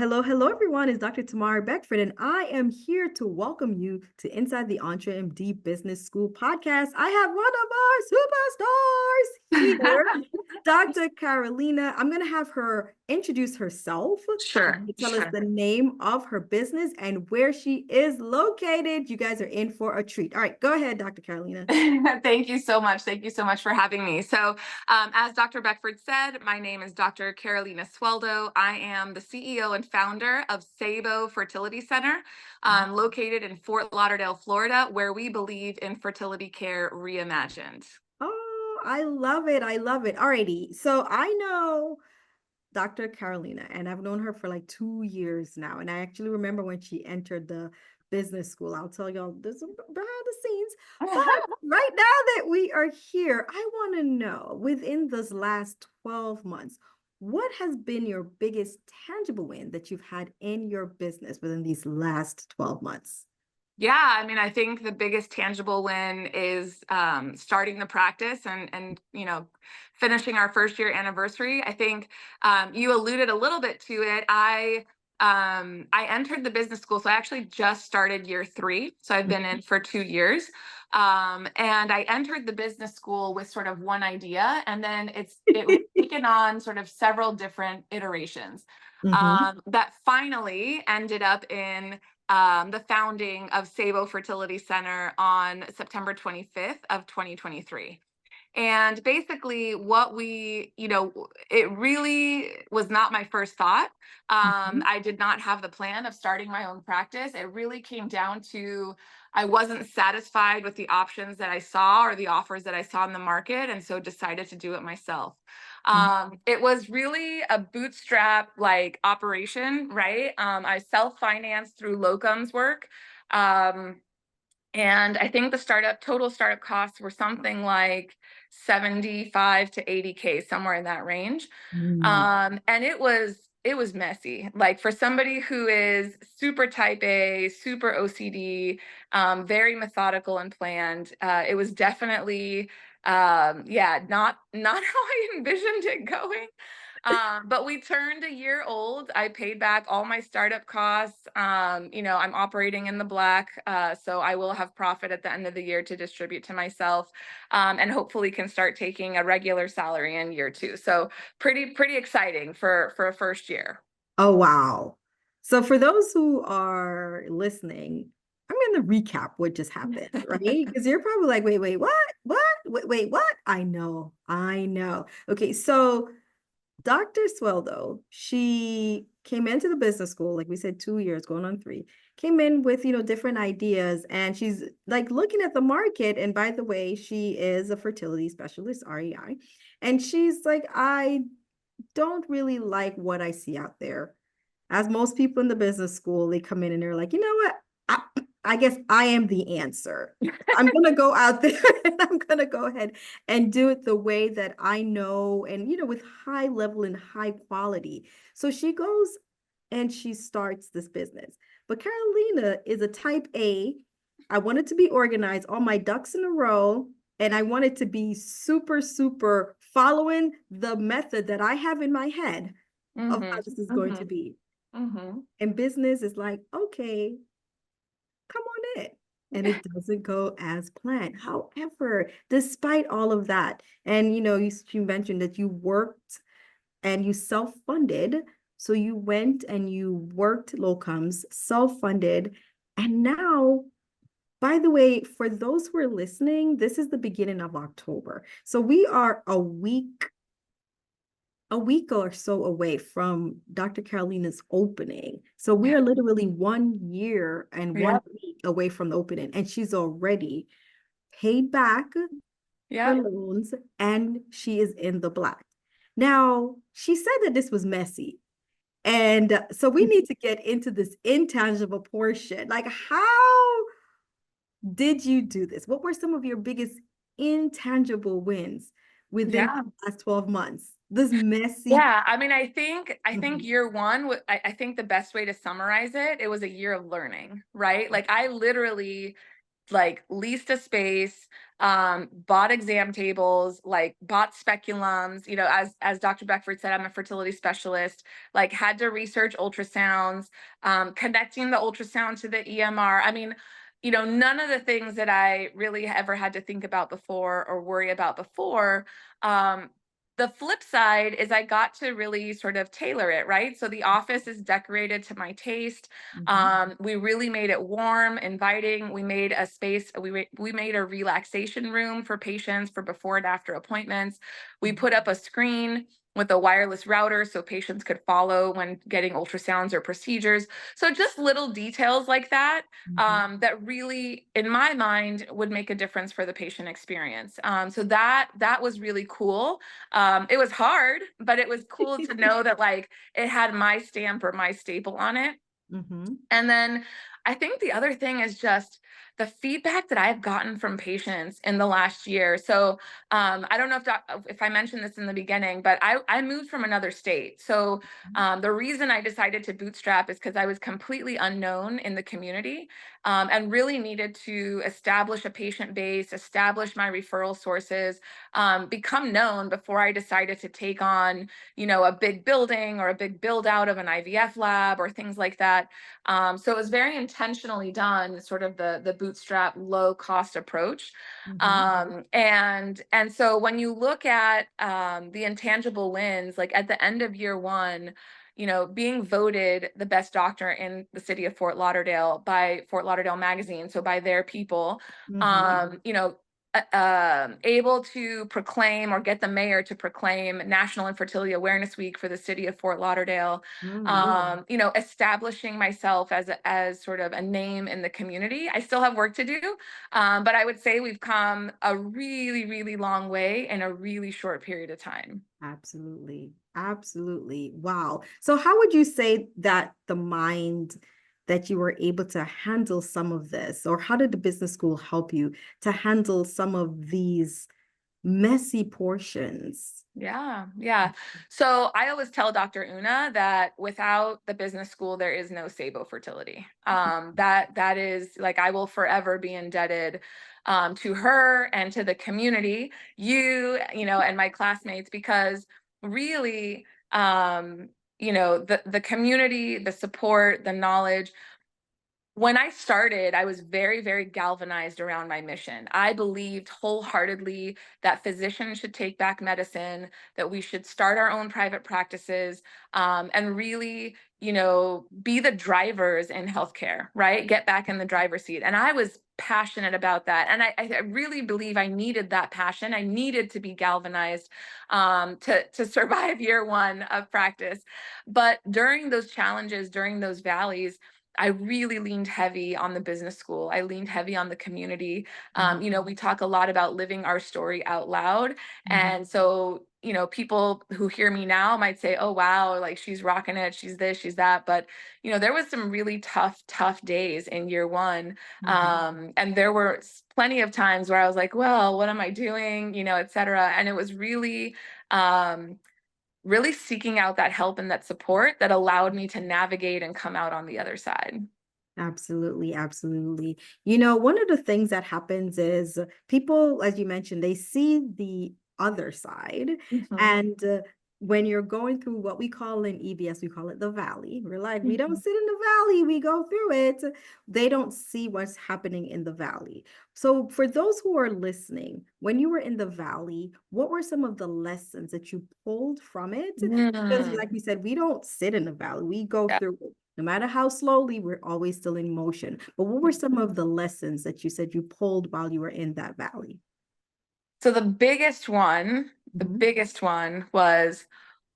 Hello, hello, everyone. It's Dr. Tamara Beckford, and I am here to welcome you to Inside the EntreMD Business School podcast. I have one of our superstars here, Dr. Carolina. I'm going to have her introduce herself. Sure. Tell us the name of her business and where she is located. You guys are in for a treat. All right, go ahead, Dr. Carolina. Thank you so much. Thank you so much for having me. So, as Dr. Beckford said, my name is Dr. Carolina Sueldo. I am the CEO and founder of Ceibo Fertility Center, located in Fort Lauderdale, Florida, where we believe in fertility care reimagined. Oh, I love it. I love it. Alrighty. So I know Dr. Carolina, and I've known her for like 2 years now. And I actually remember when she entered the business school. I'll tell y'all this behind the scenes. But right now that we are here, I want to know within this last 12 months, what has been your biggest tangible win that you've had in your business within these last 12 months? Yeah, I mean, I think the biggest tangible win is starting the practice and finishing our first year anniversary. I think you alluded a little bit to it. I entered the business school, so I actually just started year 3. So I've been in for 2 years, and I entered the business school with sort of one idea, and then it was taken on sort of several different iterations that finally ended up in the founding of Ceibo Fertility Center on September 25th of 2023. And basically what it really was not my first thought. I did not have the plan of starting my own practice. It really came down to, I wasn't satisfied with the options that I saw or the offers that I saw in the market, and so decided to do it myself. It was really a bootstrap like operation, right? I self-financed through locums work. And I think the total startup costs were something like 75 to 80K, somewhere in that range. And it was messy. Like, for somebody who is super type A, super OCD, very methodical and planned, it was definitely not how I envisioned it going. But we turned a year old. I paid back all my startup costs. I'm operating in the black, so I will have profit at the end of the year to distribute to myself, and hopefully can start taking a regular salary in year 2. So pretty exciting for a first year. Oh, wow. So for those who are listening, I'm going to recap what just happened, right? Because you're probably like, wait, what? What? I know. Okay, so Dr. Sueldo, she came into the business school, like we said, 2 years, going on 3, came in with, different ideas, and she's like looking at the market. And by the way, she is a fertility specialist, REI. And she's like, I don't really like what I see out there. As most people in the business school, they come in and they're like, you know what? I guess I am the answer. I'm going to go out there and I'm going to go ahead and do it the way that I know, and, with high level and high quality. So she goes and she starts this business. But Carolina is a type A. I want it to be organized, all my ducks in a row, and I want it to be super, super following the method that I have in my head of how this is going to be. And business is like, okay, come on in. And it doesn't go as planned. However, despite all of that, and you mentioned that you worked and you self-funded. So you went and you worked locums, self-funded, and now, by the way, for those who are listening, this is the beginning of October. So we are a week or so away from Dr. Carolina's opening. So we are literally 1 year and 1 week away from the opening, and she's already paid back her loans, and she is in the black. Now, she said that this was messy. And so we need to get into this intangible portion. Like, how did you do this? What were some of your biggest intangible wins within the last 12 months? This messy. Yeah, I mean, I think year 1, I think the best way to summarize it was a year of learning, right? Like, I literally like leased a space, bought exam tables, like bought speculums, as Dr. Beckford said, I'm a fertility specialist, like had to research ultrasounds, connecting the ultrasound to the EMR. I mean, none of the things that I really ever had to think about before or worry about before. Um, the flip side is I got to really sort of tailor it, right? So the office is decorated to my taste. Mhm. We really made it warm, inviting. We made a space. We made a relaxation room for patients for before and after appointments. We Mhm. put up a screen with a wireless router so patients could follow when getting ultrasounds or procedures. So just little details like that, Mhm. that really, in my mind, would make a difference for the patient experience. So that was really cool. It was hard, but it was cool to know that like it had my stamp or my staple on it. Mhm. And then I think the other thing is just the feedback that I've gotten from patients in the last year. So I don't know if I mentioned this in the beginning, but I moved from another state. So the reason I decided to bootstrap is because I was completely unknown in the community, and really needed to establish a patient base, establish my referral sources, become known before I decided to take on, a big building or a big build out of an IVF lab or things like that. So it was very intentionally done, sort of the bootstrap low cost approach. Mhm. And so when you look at the intangible wins, like at the end of year one, being voted the best doctor in the city of Fort Lauderdale by Fort Lauderdale Magazine, so by their people, Mhm. able to proclaim or get the mayor to proclaim National Infertility Awareness Week for the city of Fort Lauderdale, Mm. establishing myself as sort of a name in the community. I still have work to do, but I would say we've come a really, really long way in a really short period of time. Absolutely. Absolutely. Wow. So how would you say that the mind that you were able to handle some of this, or how did the business school help you to handle some of these messy portions? Yeah, yeah. So I always tell Dr. Una that without the business school, there is no Ceibo Fertility. That is like I will forever be indebted to her and to the community, and my classmates, because really, the community, the support, the knowledge. When I started, I was very, very galvanized around my mission. I believed wholeheartedly that physicians should take back medicine, that we should start our own private practices, and really, be the drivers in healthcare, right? Get back in the driver's seat. And I was passionate about that. And I really believe I needed that passion. I needed to be galvanized, to survive year one of practice. But during those challenges, during those valleys, I really leaned heavy on the business school. I leaned heavy on the community. Mhm. We talk a lot about living our story out loud. Mhm. And so, people who hear me now might say, oh, wow, like she's rocking it. She's this, she's that. But, there was some really tough, tough days in year one. Mhm. And there were plenty of times where I was like, well, what am I doing? Et cetera. And it was um, really seeking out that help and that support that allowed me to navigate and come out on the other side. Absolutely, absolutely. One of the things that happens is people, as you mentioned, they see the other side. Mhm, And when you're going through what we call in EBS, we call it the valley. We're like, we don't mhm. sit in the valley, we go through it. They don't see what's happening in the valley. So, for those who are listening, when you were in the valley, what were some of the lessons that you pulled from it? Because, like Mm, we said, we don't sit in the valley, we go yeah. through it. No matter how slowly, we're always still in motion. But what were some of the lessons that you said you pulled while you were in that valley? So the Mhm. biggest one was,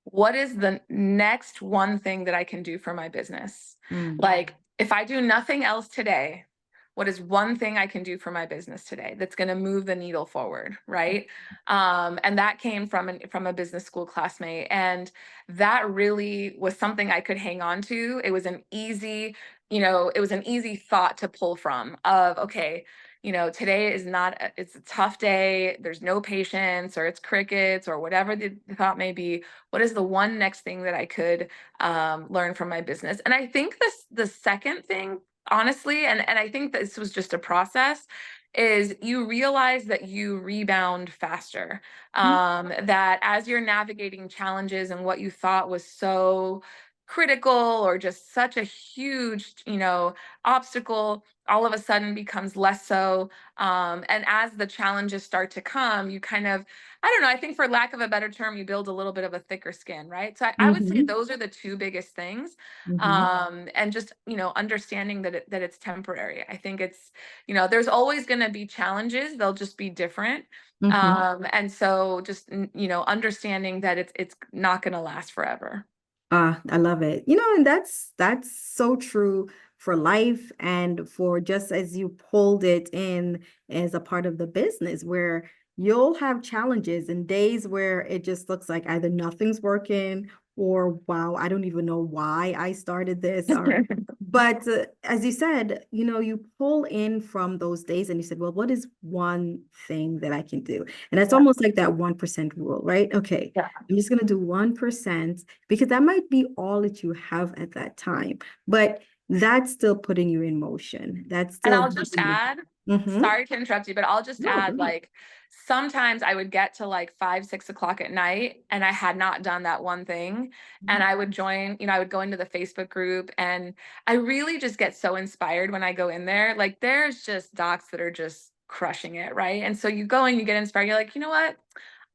what is the next one thing that I can do for my business? Mm. Like, if I do nothing else today, what is one thing I can do for my business today that's going to move the needle forward, right? And that came from a business school classmate, and that really was something I could hang on to. It was an easy thought to pull from. Of okay, today is not. It's a tough day. There's no patients, or it's crickets, or whatever the thought may be. What is the one next thing that I could learn from my business? And I think the second thing, honestly, and I think this was just a process, is you realize that you rebound faster. That as you're navigating challenges and what you thought was so critical or just such a huge, obstacle, all of a sudden becomes less so. And as the challenges start to come, you kind of, I don't know, I think for lack of a better term, you build a little bit of a thicker skin, right? So I would say Mm-hmm. those are the two biggest things. Mm-hmm. And just, understanding that it's temporary. I think it's, there's always going to be challenges. They'll just be different. Mm-hmm. And so just, understanding that it's not going to last forever. I love it. And that's so true for life and for just as you pulled it in as a part of the business where you'll have challenges and days where it just looks like either nothing's working or wow, I don't even know why I started this or but as you said, you pull in from those days and you said, well, what is one thing that I can do? And it's Yeah. almost like that 1% rule, right? Okay, Yeah. I'm just going to do 1% because that might be all that you have at that time, but that's still putting you in motion. That's And still I'll just giving you. add, Mm-hmm. sorry to interrupt you, but I'll just No, go add ahead. like sometimes I would get to like 5, 6 o'clock at night and I had not done that one thing. And I would join, I would go into the Facebook group and I really just get so inspired when I go in there. Like there's just docs that are just crushing it, right? And so you go and you get inspired. You're like, you know what?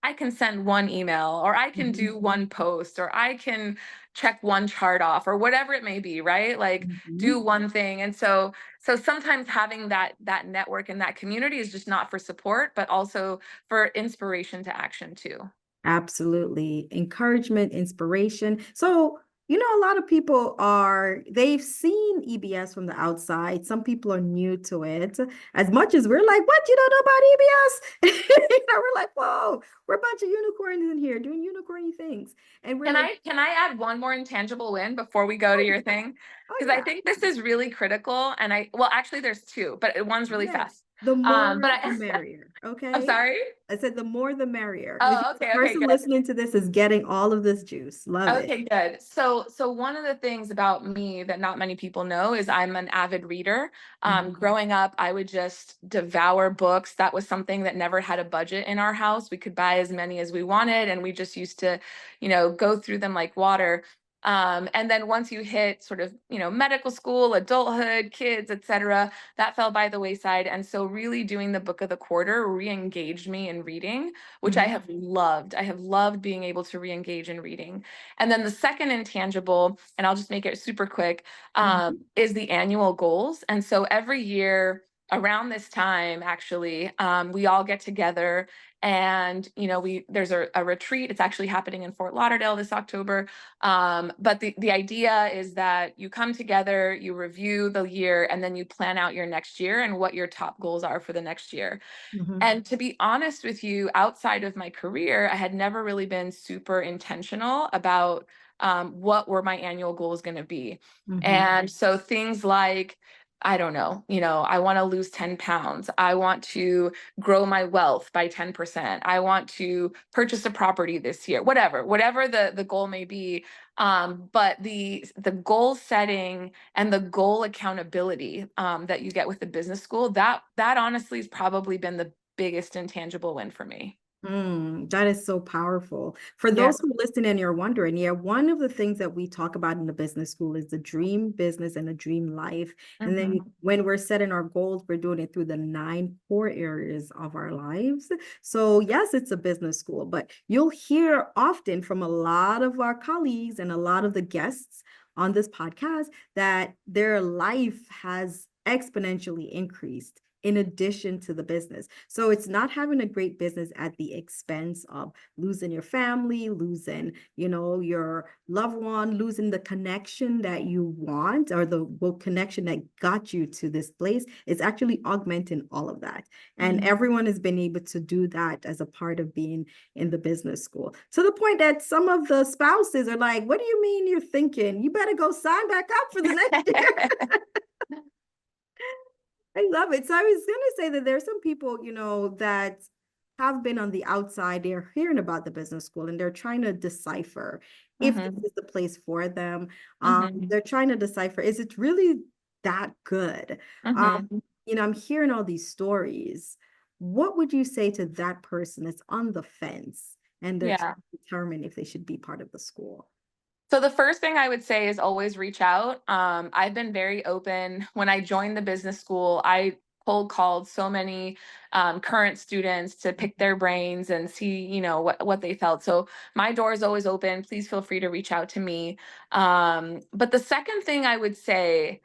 I can send one email or I can Mm-hmm. do one post or I can check one chart off or whatever it may be, right? Like Mm-hmm. do one thing. And so sometimes having that network and that community is just not for support, but also for inspiration to action too. Absolutely. Encouragement, inspiration. So, a lot of people they've seen EBS from the outside. Some people are new to it. As much as we're like, what, you don't know about EBS? We're like, whoa, we're a bunch of unicorns in here doing unicorny things. And we're Can like, I add one more intangible win before we go to oh, your thing? oh Because I yeah, think this is really critical. And well, actually there's two, but one's really yes. fast. The But more, the merrier. I'm Okay. sorry. I said the more, the merrier. Because Oh, the okay, person good. listening to this is getting all of this juice. Love it. Okay, good. So one of the things about me that not many people know is I'm an avid reader. Mhm. Growing up, I would just devour books. That was something that never had a budget in our house. We could buy as many as we wanted, and we just used to, go through them like water. And then once you hit sort of, medical school, adulthood, kids, etc., that fell by the wayside. And so really doing the book of the quarter re-engaged me in reading, which I Mhm. have loved. I have loved being able to re-engage in reading. And then the second intangible, and I'll just make it super quick, Mhm. is the annual goals. And so every year around this time, actually, we all get together and there's a retreat. It's actually happening in Fort Lauderdale this October. But the idea is that you come together, you review the year, and then you plan out your next year and what your top goals are for the next year. Mhm. And to be honest with you, outside of my career, I had never really been super intentional about what were my annual goals going to be. Mhm. And so things like, I don't know, I want to lose 10 pounds. I want to grow my wealth by 10%. I want to purchase a property this year, whatever the goal may be. But the goal setting and the goal accountability that you get with the business school, that honestly has probably been the biggest intangible win for me. That is so powerful. For Yeah. those who listen and you're wondering, yeah, one of the things that we talk about in the business school is the dream business and the dream life. And then Mhm. when we're setting our goals, we're doing it through the 9 core areas of our lives. So yes, it's a business school, but you'll hear often from a lot of our colleagues and a lot of the guests on this podcast that their life has exponentially increased in addition to the business. So it's not having a great business at the expense of losing your family, losing, your loved one, losing the connection that you want or the connection that got you to this place. It's actually augmenting all of that. And Mhm. everyone has been able to do that as a part of being in the business school. To the point that some of the spouses are like, what do you mean you're thinking? You better go sign back up for the next year. I love it. So I was going to say that there's some people, that have been on the outside. They're hearing about the business school and they're trying to decipher if this Mhm. is the place for them. Mhm. They're trying to decipher, is it really that good. Mhm. I'm hearing all these stories. What would you say to that person that's on the fence and they're trying Yeah. to determine if they should be part of the school? So the first thing I would say is always reach out. I've been very open. When I joined the business school, I cold called so many current students to pick their brains and see, what they felt. So my door is always open. Please feel free to reach out to me. But the second thing I would say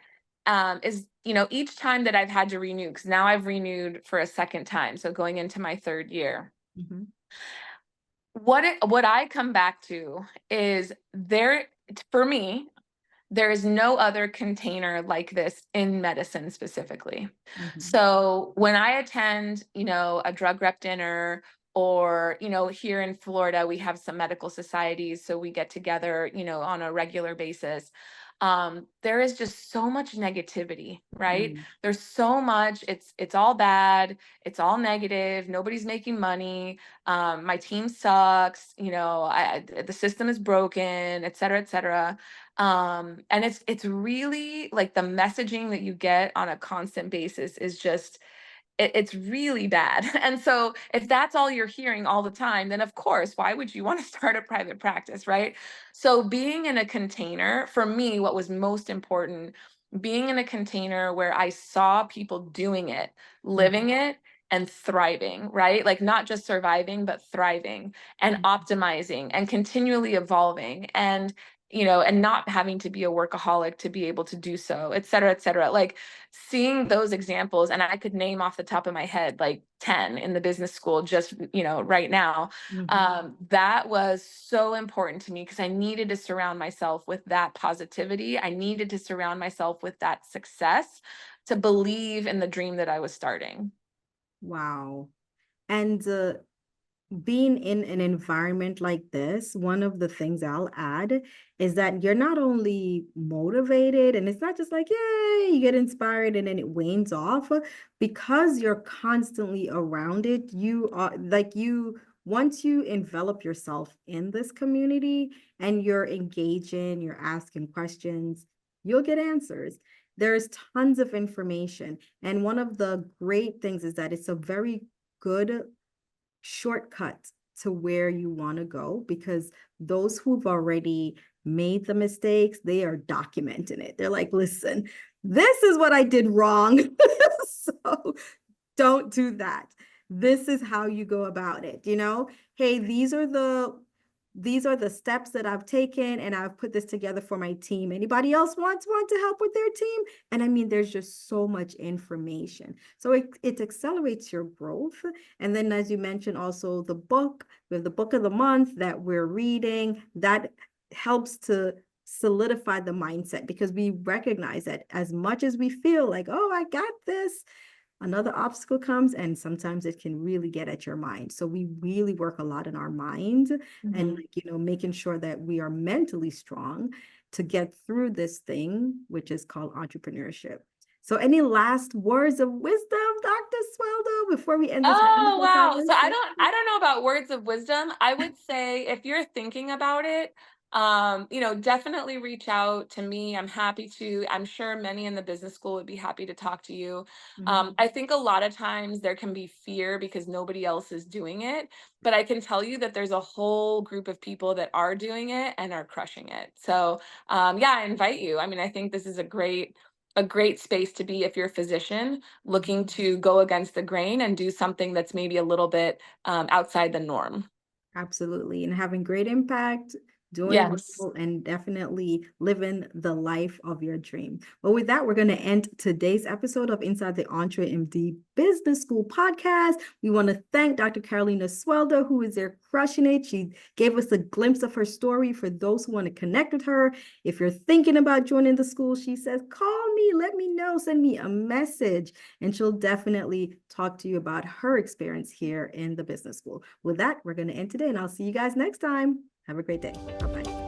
is, each time that I've had to renew, because now I've renewed for a second time, so going into my third year. Mhm. What I come back to is for me, there is no other container like this in medicine specifically. Mhm. So when I attend, a drug rep dinner, or, here in Florida, we have some medical societies, so we get together, on a regular basis. There is just so much negativity, right? Mm. There's so much, it's all bad, it's all negative, nobody's making money, my team sucks, the system is broken, et cetera, et cetera. And it's really like the messaging that you get on a constant basis is just it's really bad. And so if that's all you're hearing all the time, then of course, why would you want to start a private practice, right? So being in a container, for me, what was most important, being in a container where I saw people doing it, Mhm. living it, and thriving, right? Like not just surviving, but thriving and optimizing and continually evolving, and not having to be a workaholic to be able to do so, et cetera, et cetera. Like seeing those examples, and I could name off the top of my head like 10 in the business school just, right now. Mhm. That was so important to me because I needed to surround myself with that positivity. I needed to surround myself with that success to believe in the dream that I was starting. Wow. And being in an environment like this, one of the things I'll add is that you're not only motivated, and it's not just like, yay, you get inspired and then it wanes off, because you're constantly around it. You are like, once you envelop yourself in this community and you're engaging, you're asking questions, you'll get answers. There's tons of information. And one of the great things is that it's a very good shortcut to where you want to go, because those who've already made the mistakes, they are documenting it. They're like, listen, this is what I did wrong. So don't do that. This is how you go about it. Hey, these are the steps that I've taken, and I've put this together for my team. Anybody else want to help with their team? And I mean, there's just so much information. So it accelerates your growth. And then, as you mentioned, also we have the book of the month that we're reading that helps to solidify the mindset, because we recognize that as much as we feel like, oh, I got this, another obstacle comes, and sometimes it can really get at your mind. So we really work a lot in our mind, and Mhm. making sure that we are mentally strong to get through this thing, which is called entrepreneurship. So any last words of wisdom, Dr. Sweldo, before we end this Oh, wonderful wow. So conversation? I don't know about words of wisdom. I would say if you're thinking about it, definitely reach out to me. I'm happy to. I'm sure many in the business school would be happy to talk to you. Mhm. I think a lot of times there can be fear because nobody else is doing it, but I can tell you that there's a whole group of people that are doing it and are crushing it. So, yeah, I invite you. I mean, I think this is a great space to be if you're a physician looking to go against the grain and do something that's maybe a little bit outside the norm. Absolutely. And having great impact, doing Yes. well, and definitely living the life of your dream. Well, with that, we're going to end today's episode of Inside the EntreMD Business School podcast. We want to thank Dr. Carolina Sueldo, who is there crushing it. She gave us a glimpse of her story for those who want to connect with her. If you're thinking about joining the school, she says, call me, let me know, send me a message, and she'll definitely talk to you about her experience here in the business school. With that, we're going to end today, and I'll see you guys next time. Have a great day. Bye-bye.